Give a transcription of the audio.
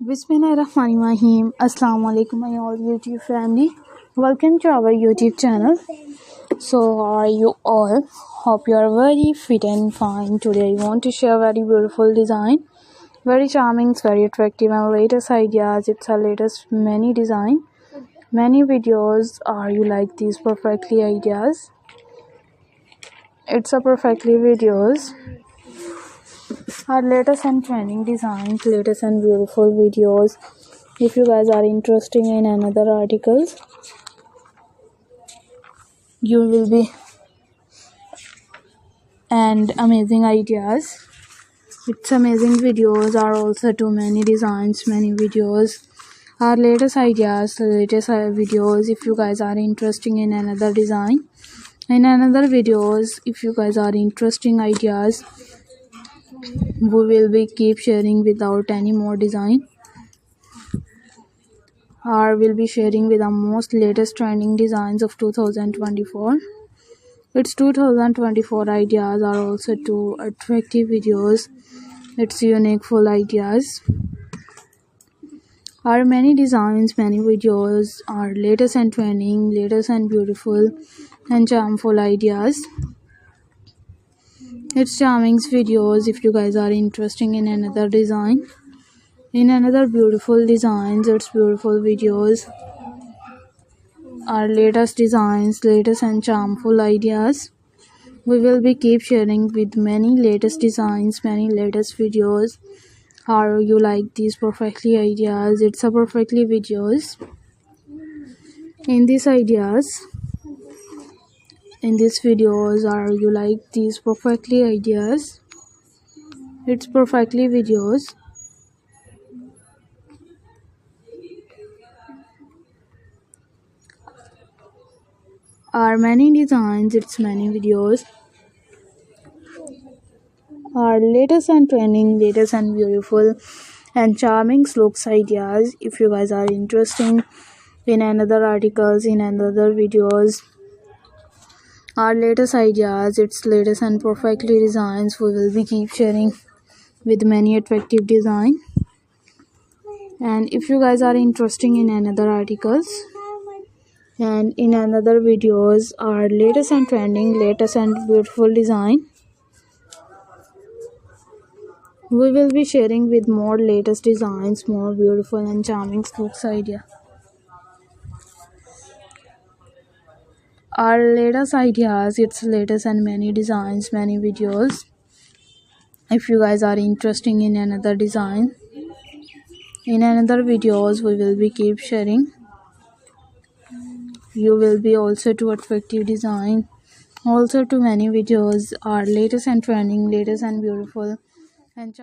Bismillahirrahmanirrahim. Assalamu alaikum my all YouTube family. Welcome to our YouTube channel. So how are you all? Hope you are very fit and fine. Today I want to share very beautiful design. Very charming, very attractive and latest ideas. It's our latest many design. Many videos. Are you like these perfectly ideas? It's a perfectly videos. Our latest and trending designs, latest and beautiful videos. If you guys are interested in another articles, you will be and amazing ideas. It's amazing videos are also too many designs, many videos. Our latest ideas, latest videos. If you guys are interested in another design, in another videos, if you guys are interesting ideas, we will be keep sharing without any more design. Or will be sharing with the most latest trending designs of 2024. Its 2024 ideas are also too attractive videos. It's unique full ideas. Our many designs, many videos are latest and trending, latest and beautiful and charmful ideas. It's charming videos. If you guys are interested in another design, in another beautiful designs, it's beautiful videos. Our latest designs, latest and charmful ideas. We will be keep sharing with many latest designs, many latest videos. How you like these perfectly ideas? It's a perfectly videos. In these ideas, in these videos, are you like these perfectly ideas? It's perfectly videos. Are many designs, it's many videos. Our latest and trending, latest and beautiful and charming looks ideas. If you guys are interested in another articles, in another videos, our latest ideas, its latest and perfectly designs, we will be keep sharing with many attractive design. And if you guys are interested in another articles and in another videos, our latest and trending, latest and beautiful design, we will be sharing with more latest designs, more beautiful and charming looks idea. Our latest ideas, its latest and many designs, many videos. If you guys are interested in another design, in another videos, we will be keep sharing. You will be also to attractive design, also to many videos. Our latest and trending, latest and beautiful and